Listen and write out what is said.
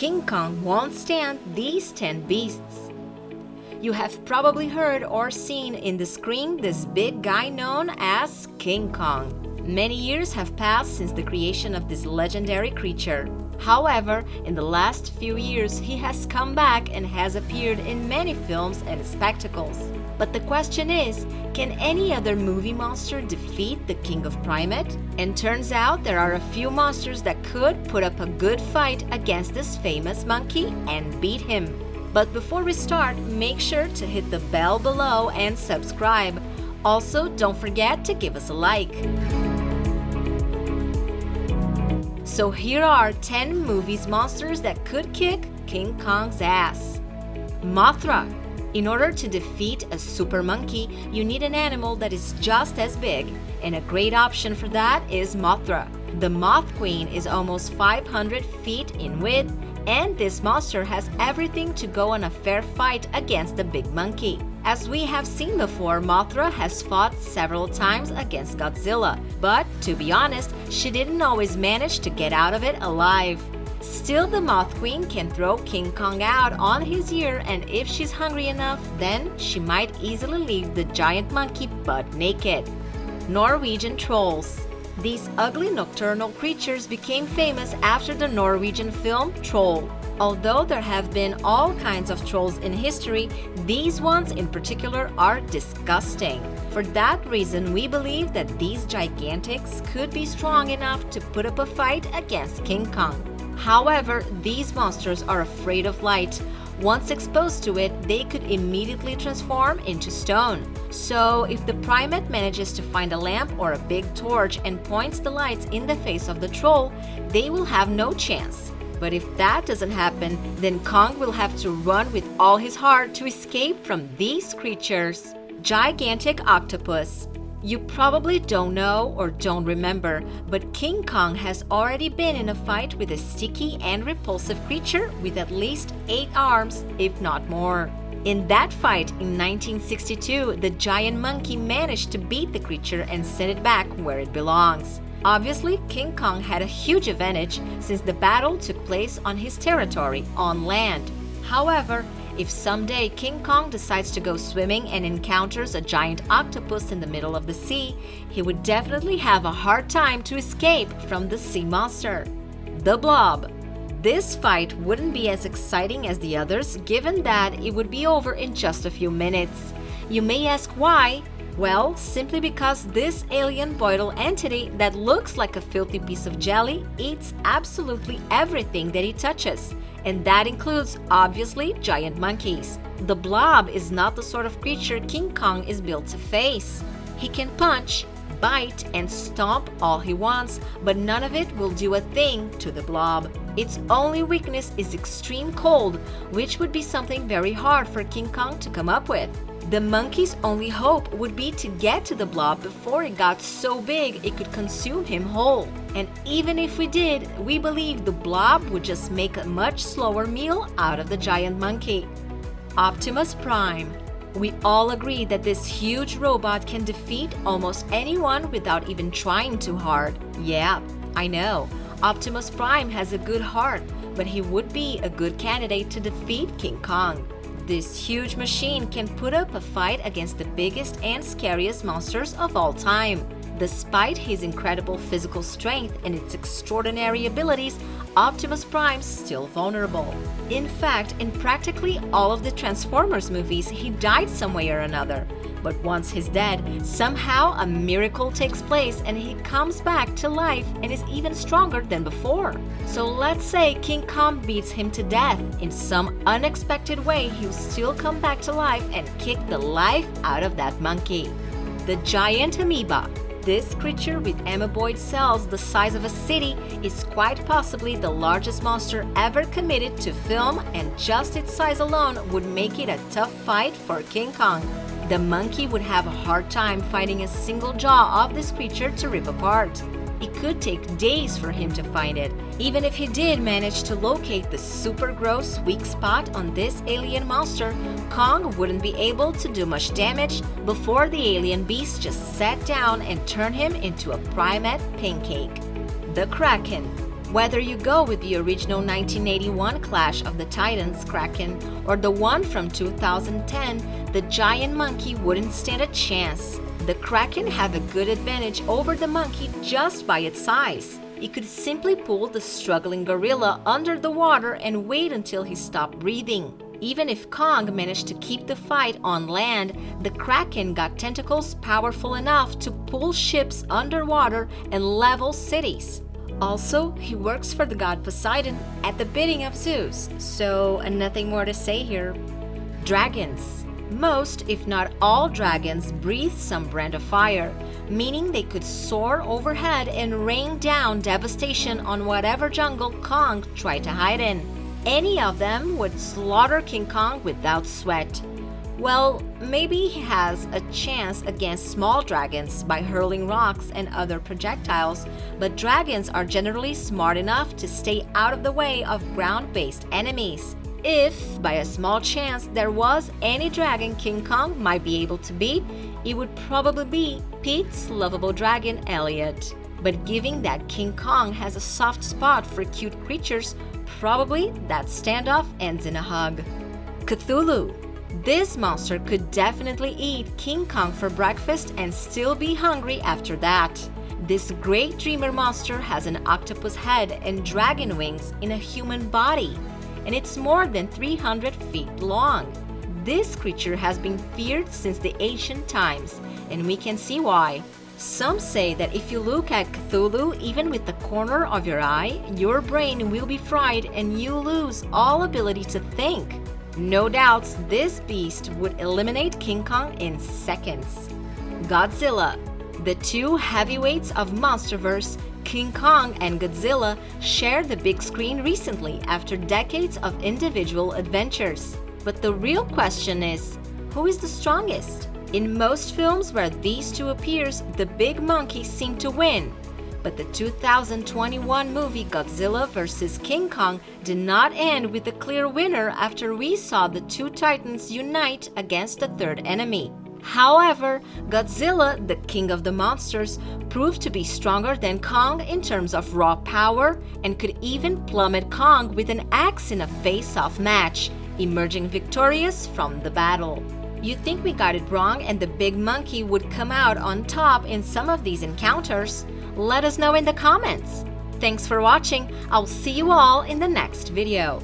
King Kong won't stand these 10 beasts. You have probably heard or seen in the screen this big guy known as King Kong. Many years have passed since the creation of this legendary creature. However, in the last few years, he has come back and has appeared in many films and spectacles. But the question is, can any other movie monster defeat the King of Primate? And turns out there are a few monsters that could put up a good fight against this famous monkey and beat him. But before we start, make sure to hit the bell below and subscribe. Also, don't forget to give us a like. So here are 10 movies monsters that could kick King Kong's ass. Mothra. In order to defeat a super monkey, you need an animal that is just as big, and a great option for that is Mothra. The Moth Queen is almost 500 feet in width, and this monster has everything to go on a fair fight against the big monkey. As we have seen before, Mothra has fought several times against Godzilla, but to be honest, she didn't always manage to get out of it alive. Still, the Moth Queen can throw King Kong out on his ear, and if she's hungry enough, then she might easily leave the giant monkey butt naked. Norwegian Trolls. These ugly nocturnal creatures became famous after the Norwegian film Troll. Although there have been all kinds of trolls in history, these ones in particular are disgusting. For that reason, we believe that these gigantics could be strong enough to put up a fight against King Kong. However, these monsters are afraid of light. Once exposed to it, they could immediately transform into stone. So, if the primate manages to find a lamp or a big torch and points the lights in the face of the troll, they will have no chance. But if that doesn't happen, then Kong will have to run with all his heart to escape from these creatures. Gigantic Octopus. You probably don't know or don't remember, but King Kong has already been in a fight with a sticky and repulsive creature with at least 8 arms, if not more. In that fight in 1962, the giant monkey managed to beat the creature and send it back where it belongs. Obviously, King Kong had a huge advantage since the battle took place on his territory, on land. However, if someday King Kong decides to go swimming and encounters a giant octopus in the middle of the sea, he would definitely have a hard time to escape from the sea monster. The Blob. This fight wouldn't be as exciting as the others, given that it would be over in just a few minutes. You may ask why? Well, simply because this alien boidal entity that looks like a filthy piece of jelly eats absolutely everything that he touches. And that includes, obviously, giant monkeys. The Blob is not the sort of creature King Kong is built to face. He can punch, bite, and stomp all he wants, but none of it will do a thing to the Blob. Its only weakness is extreme cold, which would be something very hard for King Kong to come up with. The monkey's only hope would be to get to the Blob before it got so big it could consume him whole. And even if we did, we believe the Blob would just make a much slower meal out of the giant monkey. Optimus Prime. We all agree that this huge robot can defeat almost anyone without even trying too hard. Yeah, I know. Optimus Prime has a good heart, but he would be a good candidate to defeat King Kong. This huge machine can put up a fight against the biggest and scariest monsters of all time. Despite his incredible physical strength and its extraordinary abilities, Optimus Prime's still vulnerable. In fact, in practically all of the Transformers movies, he died some way or another. But once he's dead, somehow a miracle takes place and he comes back to life and is even stronger than before. So let's say King Kong beats him to death. In some unexpected way, he'll still come back to life and kick the life out of that monkey. The Giant Amoeba. This creature with amoeboid cells the size of a city is quite possibly the largest monster ever committed to film, and just its size alone would make it a tough fight for King Kong. The monkey would have a hard time finding a single jaw of this creature to rip apart. It could take days for him to find it. Even if he did manage to locate the super gross weak spot on this alien monster, Kong wouldn't be able to do much damage before the alien beast just sat down and turned him into a primate pancake. The Kraken. Whether you go with the original 1981 Clash of the Titans Kraken or the one from 2010, the giant monkey wouldn't stand a chance. The Kraken had a good advantage over the monkey just by its size. It could simply pull the struggling gorilla under the water and wait until he stopped breathing. Even if Kong managed to keep the fight on land, the Kraken got tentacles powerful enough to pull ships underwater and level cities. Also, he works for the god Poseidon at the bidding of Zeus, so nothing more to say here. Dragons. Most, if not all dragons breathe some brand of fire, meaning they could soar overhead and rain down devastation on whatever jungle Kong tried to hide in. Any of them would slaughter King Kong without sweat. Well, maybe he has a chance against small dragons by hurling rocks and other projectiles, but dragons are generally smart enough to stay out of the way of ground-based enemies. If, by a small chance, there was any dragon King Kong might be able to beat, it would probably be Pete's lovable dragon, Elliot. But given that King Kong has a soft spot for cute creatures, probably that standoff ends in a hug. Cthulhu. This monster could definitely eat King Kong for breakfast and still be hungry after that. This great dreamer monster has an octopus head and dragon wings in a human body, and it's more than 300 feet long. This creature has been feared since the ancient times, and we can see why. Some say that if you look at Cthulhu even with the corner of your eye, your brain will be fried and you lose all ability to think. No doubts this beast would eliminate King Kong in seconds. Godzilla. The two heavyweights of Monsterverse, King Kong and Godzilla, shared the big screen recently after decades of individual adventures. But the real question is, who is the strongest? In most films where these two appears, the big monkey seemed to win. But the 2021 movie Godzilla vs. King Kong did not end with a clear winner after we saw the two titans unite against a third enemy. However, Godzilla, the king of the monsters, proved to be stronger than Kong in terms of raw power and could even plummet Kong with an axe in a face-off match, emerging victorious from the battle. You think we got it wrong and the big monkey would come out on top in some of these encounters? Let us know in the comments. Thanks for watching. I'll see you all in the next video.